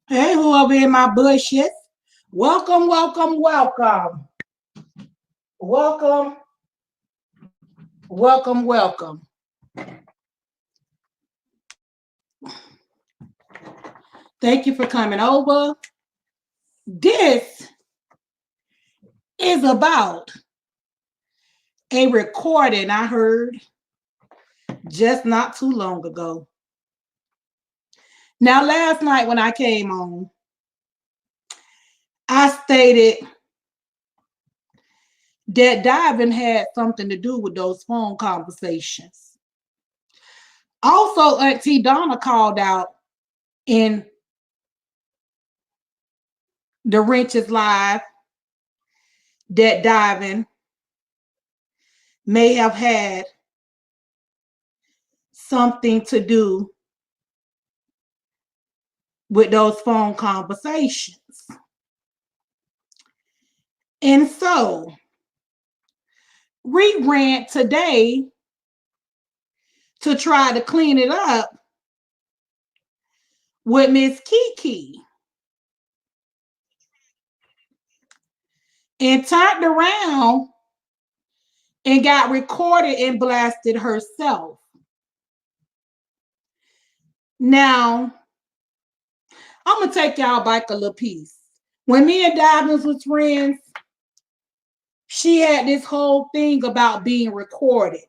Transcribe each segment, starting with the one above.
Hey, whoever in my bushes, welcome, welcome, welcome, welcome, welcome, welcome. Thank you for coming over. This is about a recording I heard just not too long ago. Now, last night when I came on, I stated that diving had something to do with those phone conversations. Also, Auntie Donna called out in the Wrenches Live that diving may have had something to do with those phone conversations. And so we ran today to try to clean it up with Miss Kiki and turned around and got recorded and blasted herself. Now, I'm going to take y'all back a little piece. When me and Diamonds was friends, she had this whole thing about being recorded.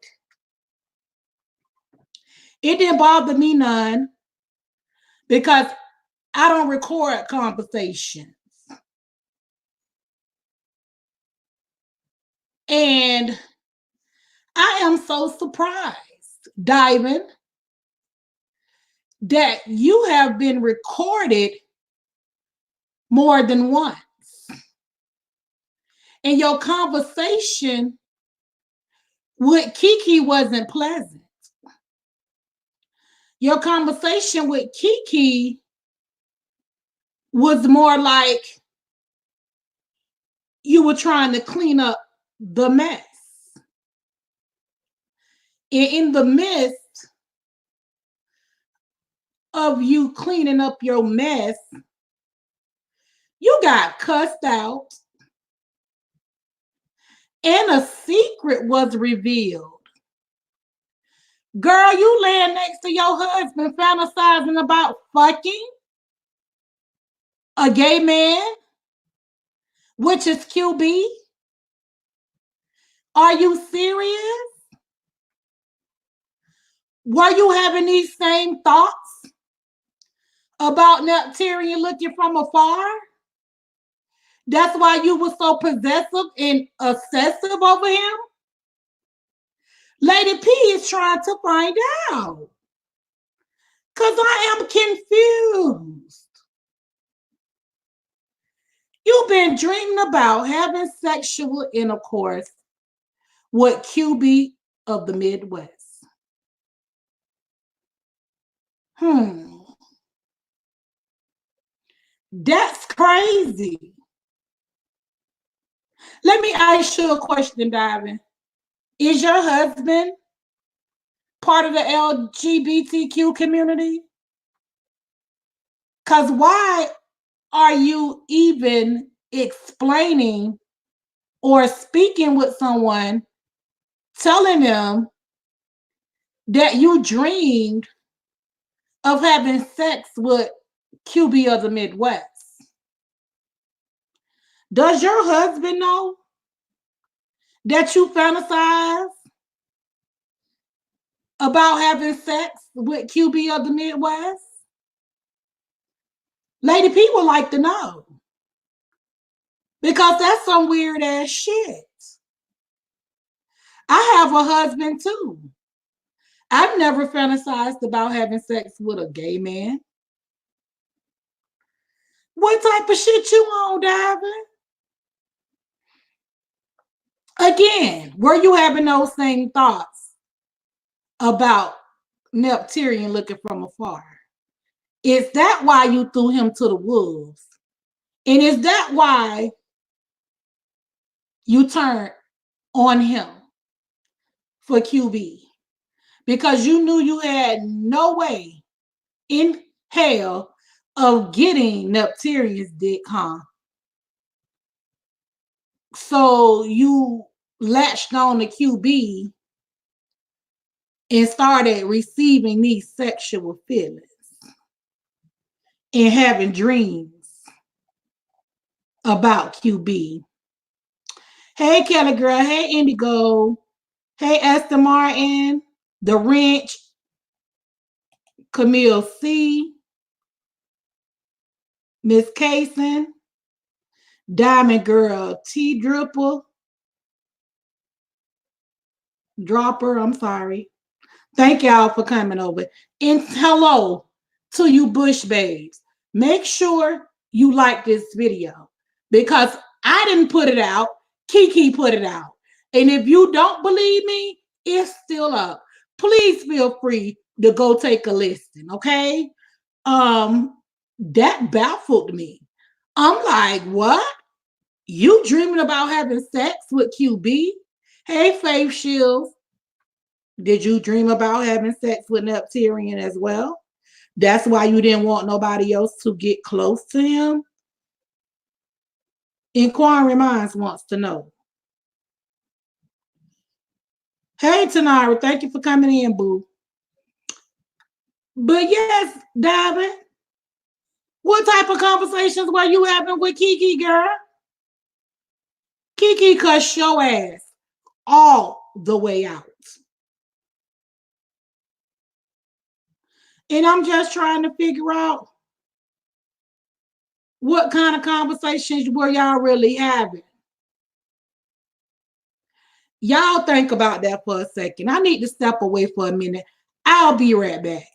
It didn't bother me none because I don't record conversations. And I am so surprised, Diamond, that you have been recorded more than once. And your conversation with Kiki wasn't pleasant. Your conversation with Kiki was more like you were trying to clean up the mess. And in the midst of you cleaning up your mess, you got cussed out and a secret was revealed. Girl, you laying next to your husband fantasizing about fucking a gay man, which is QB. Are you serious? Were you having these same thoughts about Nepturian looking from afar? That's why you were so possessive and obsessive over him? Lady P is trying to find out. Because I am confused. You've been dreaming about having sexual intercourse with QB of the Midwest. That's crazy. Let me ask you a question, Diving. Is your husband part of the LGBTQ community? Because why are you even explaining or speaking with someone, telling them that you dreamed of having sex with QB of the Midwest? Does your husband know that you fantasize about having sex with QB of the Midwest? Lady P would like to know. Because that's some weird ass shit. I have a husband too. I've never fantasized about having sex with a gay man. What type of shit you on, Diving? Again, were you having those same thoughts about Nepturian looking from afar? Is that why you threw him to the wolves? And is that why you turned on him for QB? Because you knew you had no way in hell of getting Nepturian's dick, huh? So you latched on to QB and started receiving these sexual feelings and having dreams about QB. Hey, Kelly Girl. Hey, Indigo. Hey, Esther Martin. The Wrench. Camille C. Miss Kaysen. Diamond Girl T Dripper. Dropper. I'm sorry. Thank y'all for coming over. And hello to you Bush babes. Make sure you like this video because I didn't put it out. Kiki put it out. And if you don't believe me, it's still up. Please feel free to go take a listen, okay? That baffled me. I'm like, what? You dreaming about having sex with QB? Hey, Faith Shields. Did you dream about having sex with Nepturian as well? That's why you didn't want nobody else to get close to him? Inquiring Minds wants to know. Hey, Tanara, thank you for coming in, boo. But yes, Davin, what type of conversations were you having with Kiki, girl? Kiki cussed your ass all the way out. And I'm just trying to figure out what kind of conversations were y'all really having. Y'all think about that for a second. I need to step away for a minute. I'll be right back.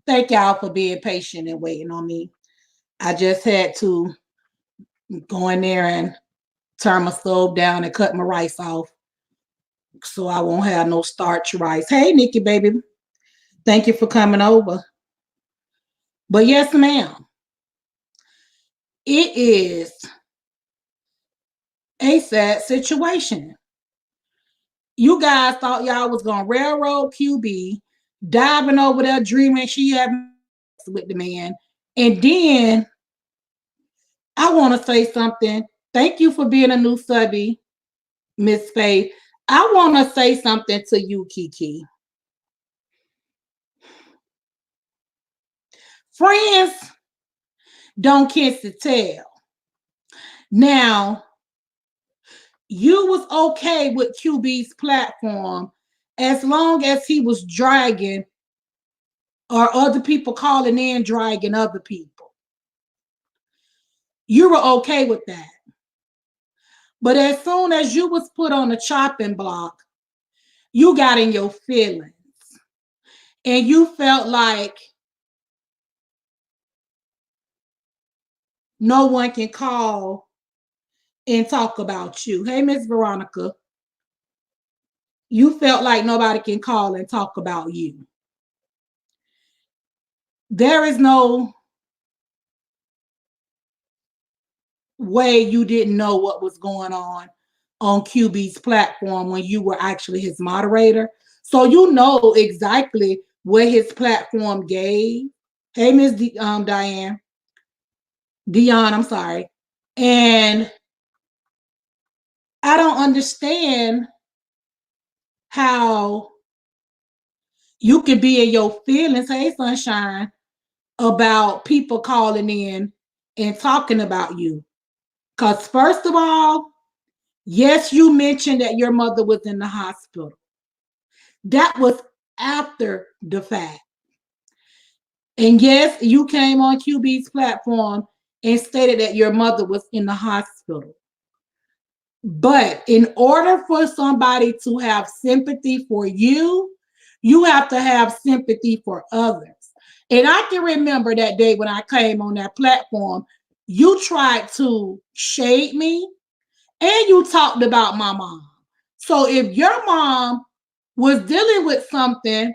Thank y'all for being patient and waiting on me. I just had to go in there and turn my stove down and cut my rice off so I won't have no starch rice. Hey, Nikki, baby. Thank you for coming over. But yes, ma'am, it is a sad situation. You guys thought y'all was going to railroad QB, diving over there, dreaming she had with the man. And then I want to say something. Thank you for being a new subby, Miss Faith. I want to say something to you, Kiki. Friends don't kiss the tail. Now, you was okay with QB's platform as long as he was dragging or other people calling in dragging other people. You were okay with that. But as soon as you was put on the chopping block, you got in your feelings. And you felt like no one can call and talk about you. Hey, Miss Veronica. You felt like nobody can call and talk about you. There is no way you didn't know what was going on QB's platform when you were actually his moderator. So you know exactly what his platform gave. Hey, Miss Diane. Dion, I'm sorry. And I don't understand how you can be in your feelings, hey, Sunshine, about people calling in and talking about you. Because first of all, yes, you mentioned that your mother was in the hospital. That was after the fact. And yes, you came on QB's platform and stated that your mother was in the hospital. But in order for somebody to have sympathy for you, you have to have sympathy for others. And I can remember that day when I came on that platform, you tried to shade me and you talked about my mom. So if your mom was dealing with something,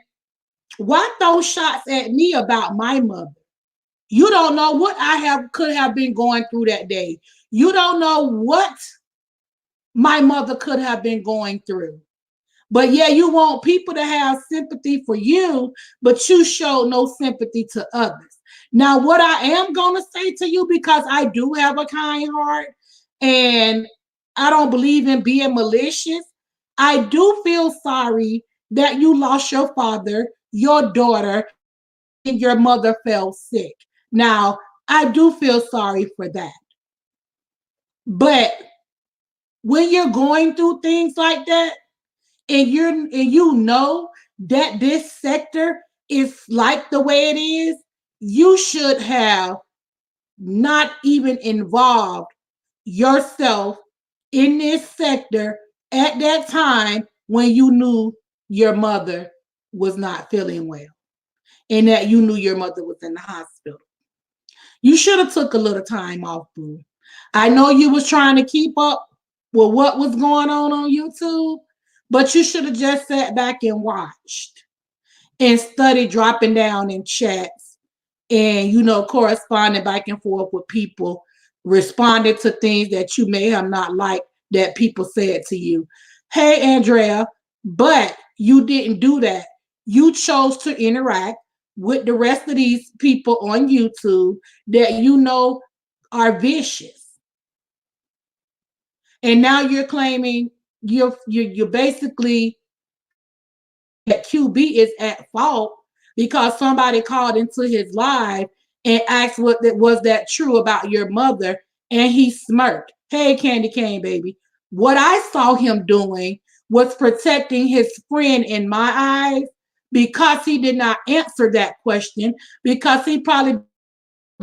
why throw shots at me about my mother? You don't know what I could have been going through that day. You don't know what my mother could have been going through. But yeah, you want people to have sympathy for you, but you show no sympathy to others. Now, what I am going to say to you, because I do have a kind heart and I don't believe in being malicious, I do feel sorry that you lost your father, your daughter, and your mother fell sick. Now, I do feel sorry for that. But when you're going through things like that, and you know that this sector is like the way it is, you should have not even involved yourself in this sector at that time when you knew your mother was not feeling well and that you knew your mother was in the hospital. You should have took a little time off, boo. I know you was trying to keep up with what was going on YouTube, but you should have just sat back and watched and studied dropping down in chats and, corresponding back and forth with people, responding to things that you may have not liked that people said to you. Hey, Andrea, but you didn't do that. You chose to interact with the rest of these people on YouTube that you know are vicious. And now you're claiming you're basically that QB is at fault because somebody called into his live and asked what that was that true about your mother, and he smirked. Hey, Candy Cane baby. What I saw him doing was protecting his friend in my eyes because he did not answer that question because he probably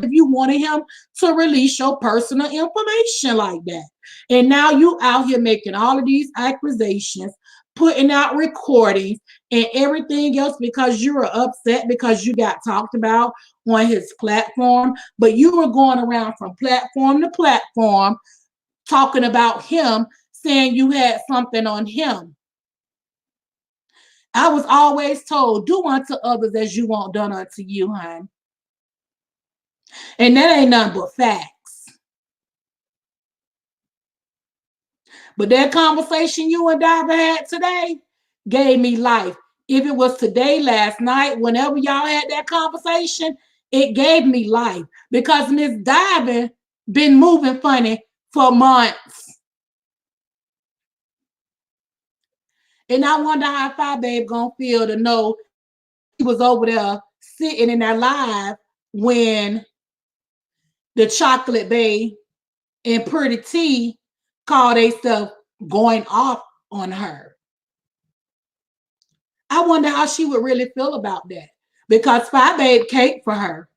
if you wanted him to release your personal information like that. And now you out here making all of these accusations, putting out recordings and everything else because you were upset because you got talked about on his platform. But you were going around from platform to platform talking about him, saying you had something on him. I was always told, do unto others as you want done unto you, hon. And that ain't nothing but facts. But that conversation you and Diva had today gave me life. If it was today, last night, whenever y'all had that conversation, it gave me life because Miss Diva been moving funny for months. And I wonder how Fi Babe gonna feel to know he was over there sitting in that live when the Chocolate Babe and Pretty T called they stuff going off on her. I wonder how she would really feel about that because Fi Babe cake for her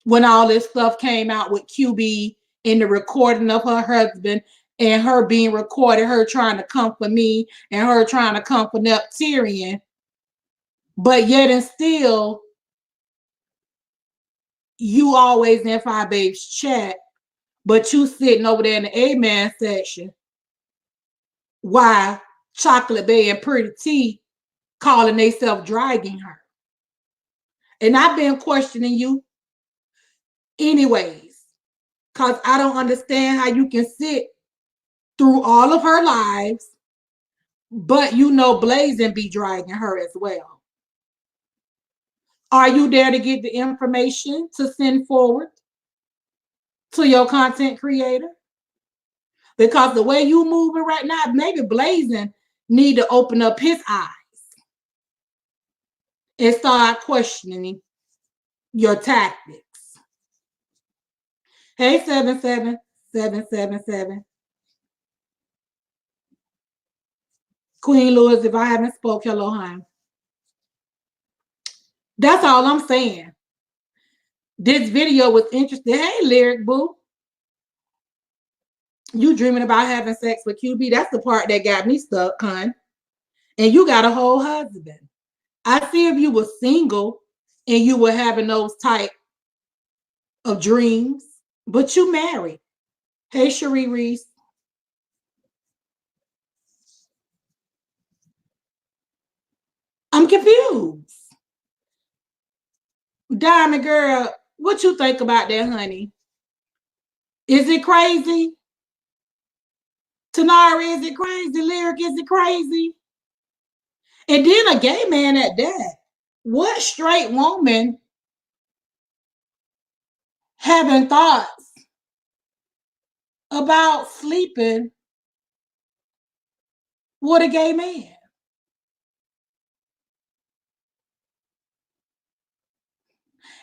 when all this stuff came out with QB in the recording of her husband and her being recorded, her trying to come for me and her trying to come for Nepturian. But yet and still, you always in Fi Babe's chat, but you sitting over there in the Amen section. Why Chocolate Bay and Pretty T calling themselves dragging her. And I've been questioning you anyways, because I don't understand how you can sit through all of her lives, but Blazing be dragging her as well. Are you there to get the information to send forward to your content creator? Because the way you moving right now, maybe Blazing need to open up his eyes and start questioning your tactics. Hey, 77777. Queen Lewis, if I haven't spoke, hello, hon. That's all I'm saying. This video was interesting. Hey, Lyric Boo. You dreaming about having sex with QB. That's the part that got me stuck, hon. And you got a whole husband. I see if you were single and you were having those type of dreams, but you married. Hey, Cherie Reese. I'm confused. Diamond girl, what you think about that, honey? Is it crazy? Tanara, is it crazy? Lyric, is it crazy? And then a gay man at that. What straight woman having thoughts about sleeping with a gay man?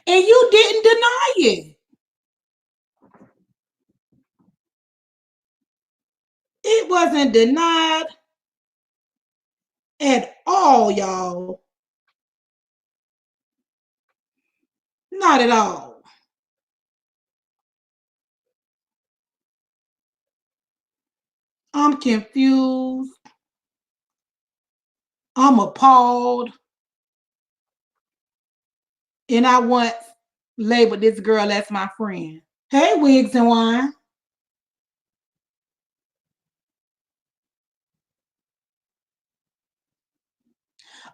And you didn't deny it. It wasn't denied at all, y'all. Not at all. I'm confused. I'm appalled. And I once labeled this girl as my friend. Hey, Wigs and Wine.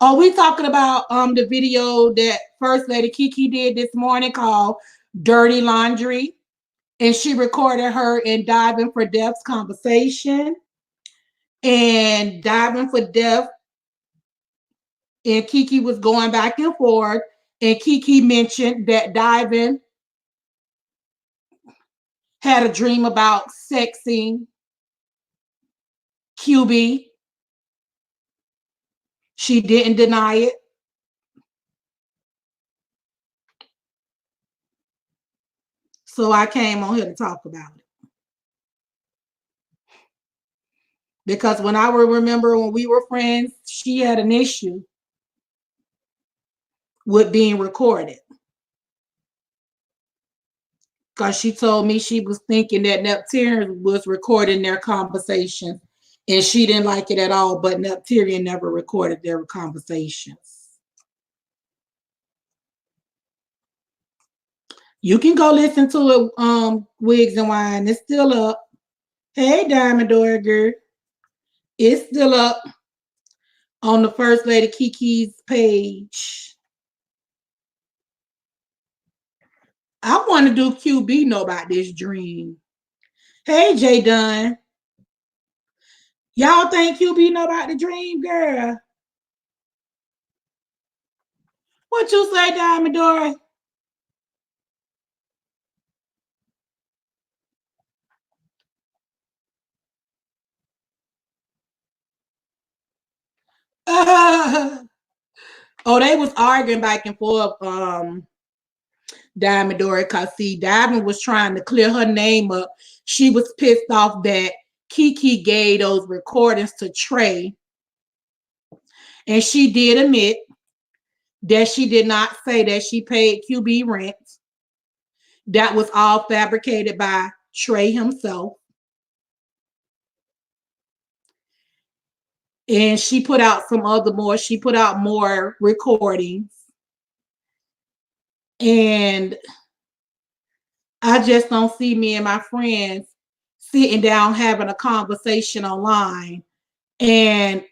Are we talking about the video that First Lady Kiki did this morning called Dirty Laundry? And she recorded her in Diving for Death's conversation. And Diving for Death and Kiki was going back and forth. And Kiki mentioned that Diving had a dream about sexing QB. She didn't deny it. So I came on here to talk about it. Because when I remember when we were friends, she had an issue with being recorded. Because she told me she was thinking that Neptune was recording their conversation and she didn't like it at all, but Neptune never recorded their conversations. You can go listen to it, Wigs and Wine. It's still up. Hey, Diamond Dorger. It's still up on the First Lady Kiki's page. I want to do QB know about this dream. Hey, Jay Dunn. Y'all think QB know about the dream, girl? What you say, Diamond Dory? Oh, they was arguing back and forth, Diamond Dory, because see, Diamond was trying to clear her name up. She was pissed off that Kiki gave those recordings to Trey. And she did admit that she did not say that she paid QB rent. That was all fabricated by Trey himself. And she put out she put out more recordings. And I just don't see me and my friends sitting down having a conversation online and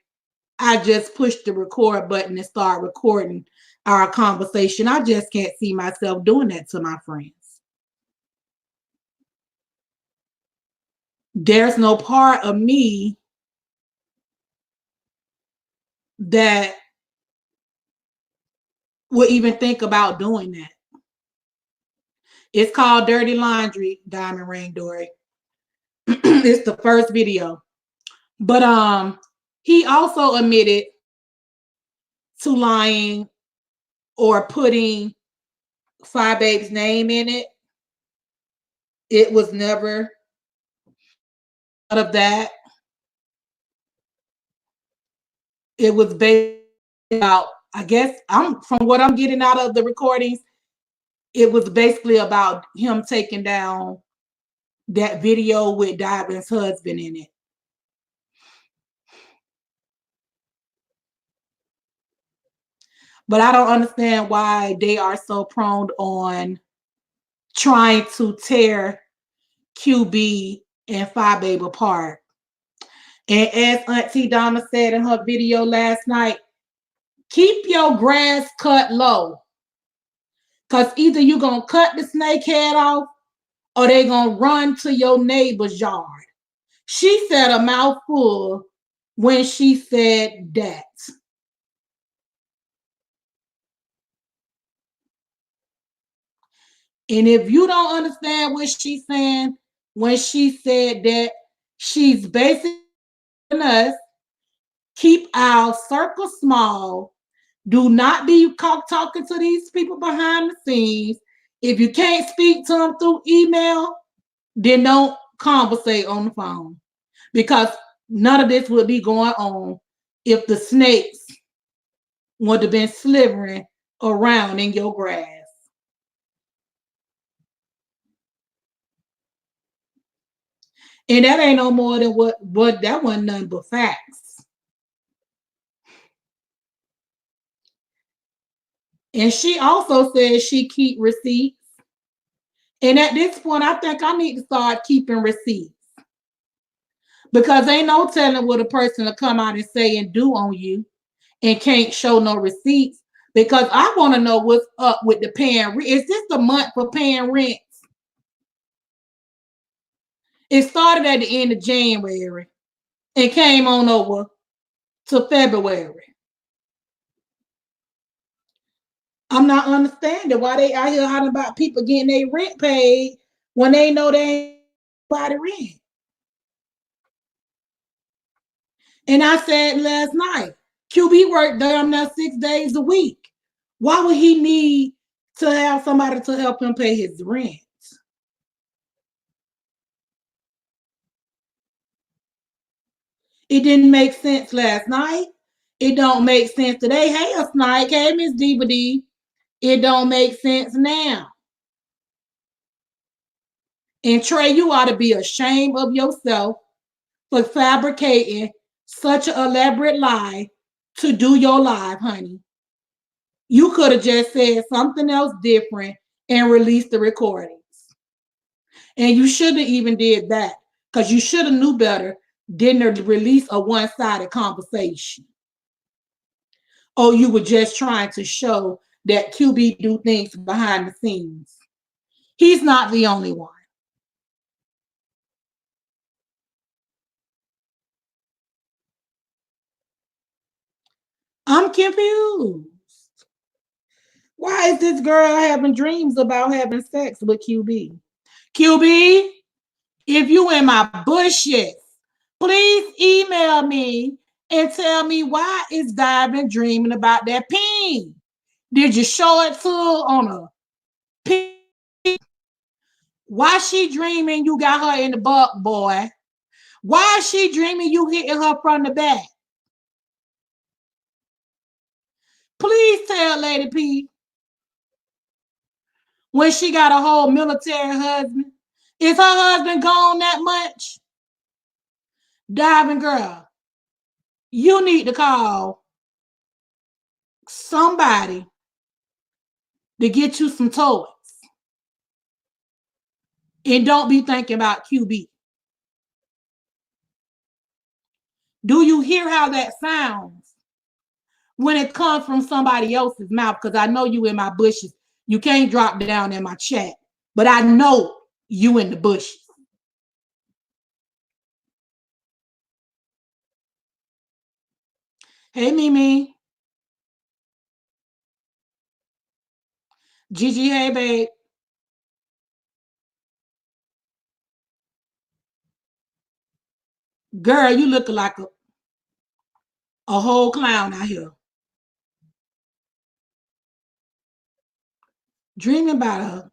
I just push the record button and start recording our conversation. I just can't see myself doing that to my friends. There's no part of me that would even think about doing that. It's called Dirty Laundry, Diamond Ring Dory. It's the first video. But he also admitted to lying or putting Five Babe's name in it. It was never out of that. It was based about, I guess I'm from what I'm getting out of the recordings, it was basically about him taking down that video with Diamond's husband in it. But I don't understand why they are so prone on trying to tear QB and Phi Babe apart. And as Auntie Donna said in her video last night, keep your grass cut low. Because either you're going to cut the snake head off or they're going to run to your neighbor's yard. She said a mouthful when she said that. And if you don't understand what she's saying when she said that, she's basically us keep our circle small. Do not be talking to these people behind the scenes. If you can't speak to them through email, then don't conversate on the phone, because none of this would be going on if the snakes would have been slithering around in your grass. And that ain't no more than what that wasn't nothing but facts. And she also says she keep receipts. And at this point, I think I need to start keeping receipts. Because ain't no telling what a person will come out and say and do on you and can't show no receipts. Because I want to know what's up with the paying rent. Is this the month for paying rent? It started at the end of January and came on over to February. I'm not understanding why they out here hollering about people getting their rent paid when they know they ain't by the rent. And I said last night, QB worked damn near 6 days a week. Why would he need to have somebody to help him pay his rent? It didn't make sense last night. It don't make sense today. Hey, a Snike. Hey, Miss DVD. It don't make sense now. And Trey, you ought to be ashamed of yourself for fabricating such an elaborate lie to do your live, honey. You could have just said something else different and released the recordings. And you should have even did that, because you should have knew better than to release a one-sided conversation. Or you were just trying to show that QB do things behind the scenes. He's not the only one. I'm confused. Why is this girl having dreams about having sex with QB? QB, if you in my bushes, please email me and tell me why is Diamond dreaming about that peen. Did you show it to her on a peen? Why she dreaming you got her in the butt, boy? Why is she dreaming you hitting her from the back? Please tell Lady P when she got a whole military husband. Is her husband gone that much? Diving girl, you need to call somebody to get you some toys. And don't be thinking about QB. Do you hear how that sounds when it comes from somebody else's mouth? Because I know you in my bushes. You can't drop down in my chat, but I know you in the bushes. Hey, Mimi. Gigi, hey, babe. Girl, you look like a whole clown out here. Dreaming about a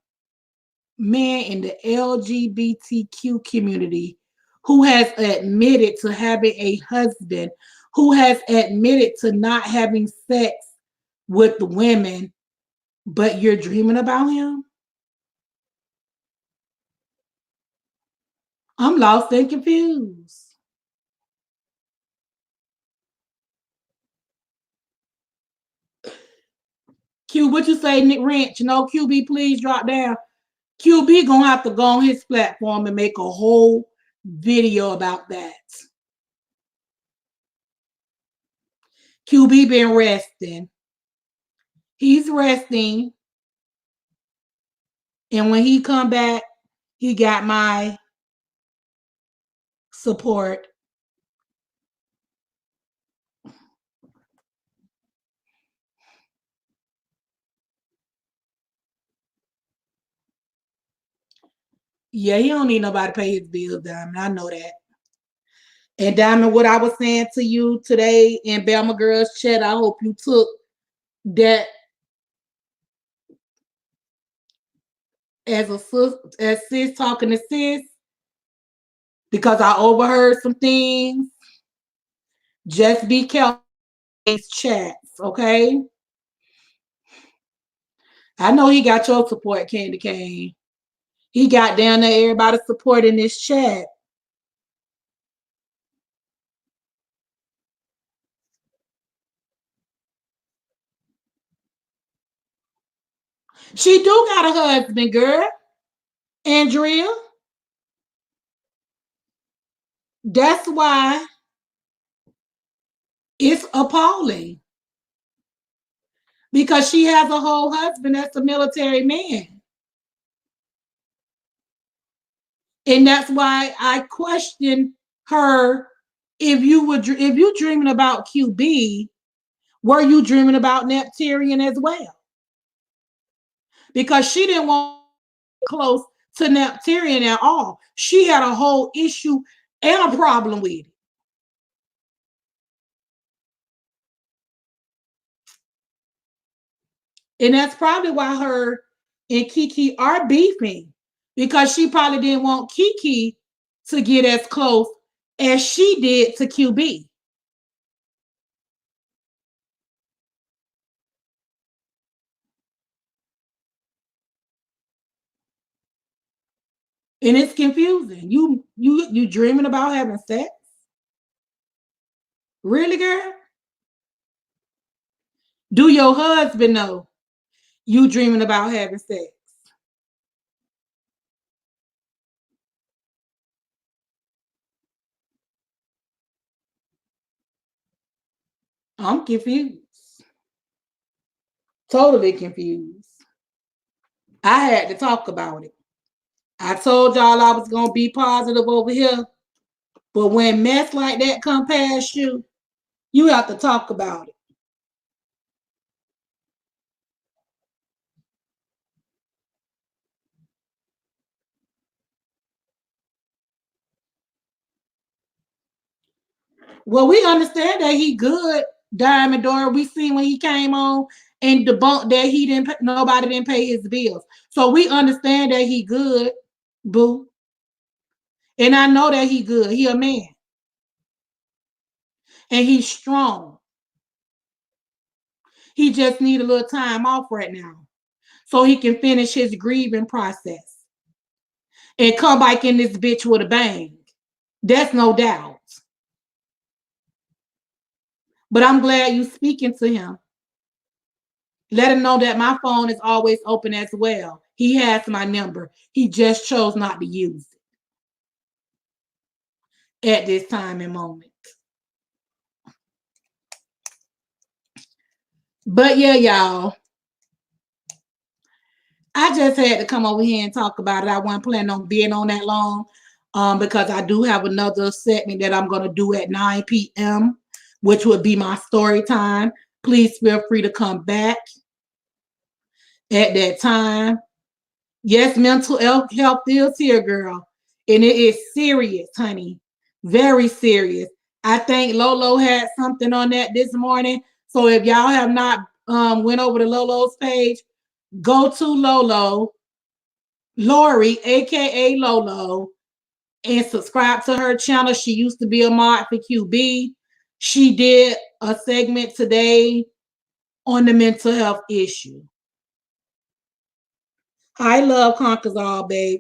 man in the LGBTQ community who has admitted to having a husband, who has admitted to not having sex with women, but you're dreaming about him? I'm lost and confused. Q, what you say, Nick Wrench? No, QB, please drop down. QB gonna have to go on his platform and make a whole video about that. QB been resting. He's resting. And when he come back, he got my support. Yeah, he don't need nobody to pay his bills, Diamond. I know that. And Diamond, what I was saying to you today in Bama Girls Chat, I hope you took that as a sis, as sis talking to sis, because I overheard some things. Just be careful in these chats, okay? I know he got your support, Candy Cane. He got down there everybody supporting this chat. She do got a husband, girl. Andrea. That's why it's appalling. Because she has a whole husband that's a military man. And that's why I question her. If you dreaming about QB, were you dreaming about Nepturian as well? Because she didn't want close to Nepturian at all. She had a whole issue and a problem with it. And that's probably why her and Kiki are beefing, because she probably didn't want Kiki to get as close as she did to QB. And it's confusing. You dreaming about having sex? Really, girl? Do your husband know you dreaming about having sex? I'm confused. Totally confused. I had to talk about it. I told y'all I was gonna be positive over here, but when mess like that come past you, you have to talk about it. Well, we understand that he good, Diamond Door. We seen when he came on and debunked that he didn't. Nobody didn't pay his bills, so we understand that he good, boo. And I know that he good. He a man, and he's strong. He just need a little time off right now, so he can finish his grieving process and come back in this bitch with a bang. That's no doubt. But I'm glad you speaking to him. Let him know that my phone is always open as well. He has my number. He just chose not to use it at this time and moment. But yeah, y'all, I just had to come over here and talk about it. I wasn't planning on being on that long, because I do have another segment that I'm going to do at 9 p.m., which would be my story time. Please feel free to come back at that time. Yes, mental health is here, girl. And it is serious, honey. Very serious. I think Lolo had something on that this morning. So if y'all have not went over to Lolo's page, go to Lori, aka Lolo, and subscribe to her channel. She used to be a mod for QB. She did a segment today on the mental health issue. I love Conquers All, babe.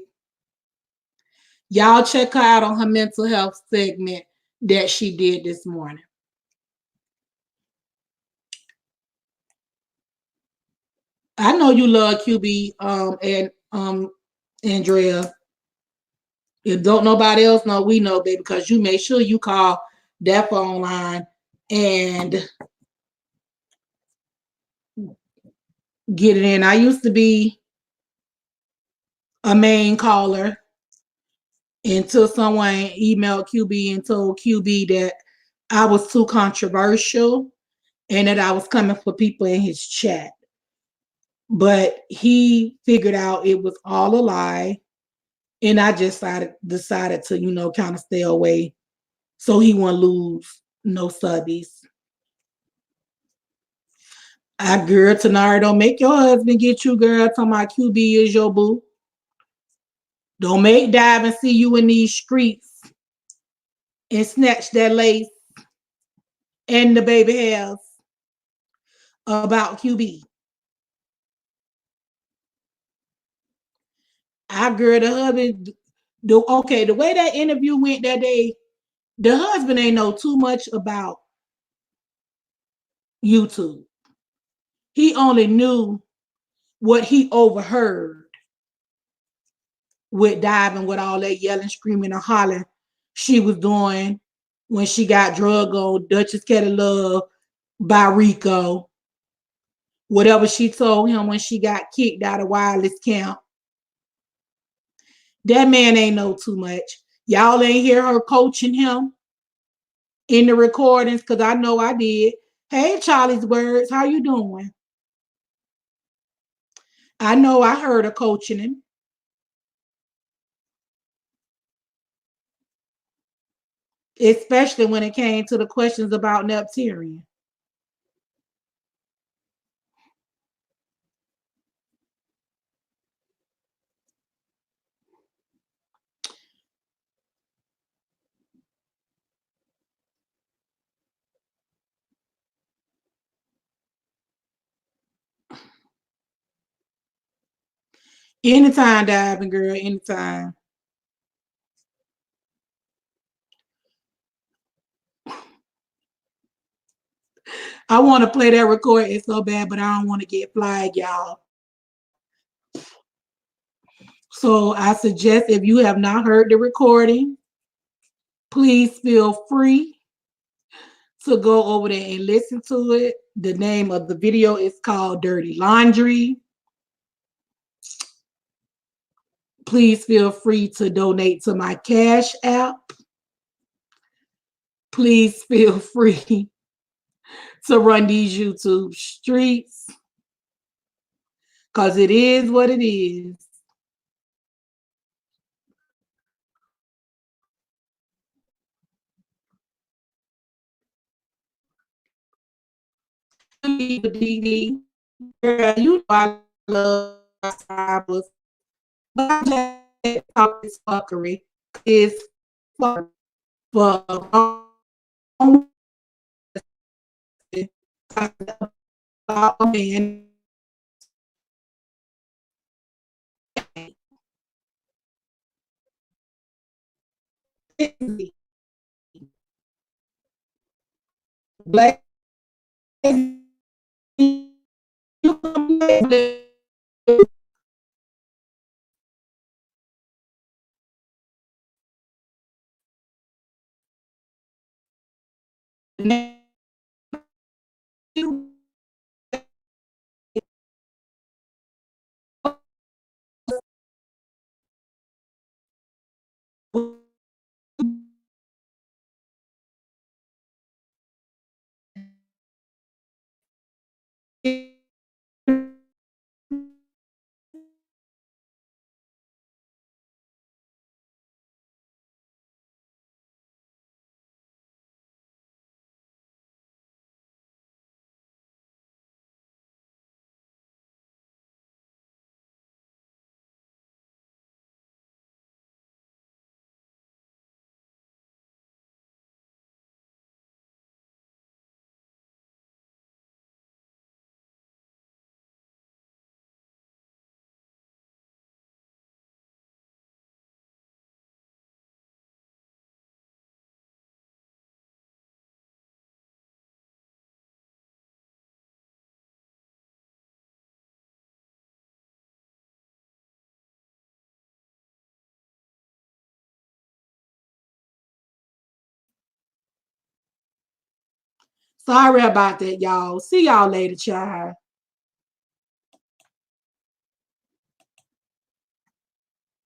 Y'all check her out on her mental health segment that she did this morning. I know you love QB, and Andrea. If don't nobody else know, we know, baby, because you make sure you call that phone line and get it in. I used to be a main caller until someone emailed QB and told QB that I was too controversial and that I was coming for people in his chat. But he figured out it was all a lie. And I just decided to, kind of stay away so he won't lose no subbies. Girl, Tanara, don't make your husband get you, girl. Talking about QB is your boo. Don't make Dive and see you in these streets and snatch that lace and the baby hairs about QB. Girl, the husband, the way that interview went that day, the husband ain't know too much about YouTube. He only knew what he overheard with diving with all that yelling, screaming, and hollering she was doing when she got drug on Duchess Ketty Love by Rico. Whatever she told him when she got kicked out of wireless camp. That man ain't know too much. Y'all ain't hear her coaching him in the recordings, because I know I did. Hey, Charlie's Words, how you doing? I know I heard her coaching him. Especially when it came to the questions about Nepturian. Anytime, diving girl, anytime. I want to play that recording so bad, but I don't want to get flagged, y'all. So I suggest if you have not heard the recording, please feel free to go over there and listen to it. The name of the video is called Dirty Laundry. Please feel free to donate to my Cash App. Please feel free to run these YouTube streets, because it is what it is. DD, girl, you know I love Starbucks, but I just talk this fuckery is for a man. Black, Sorry about that, y'all. See y'all later, child.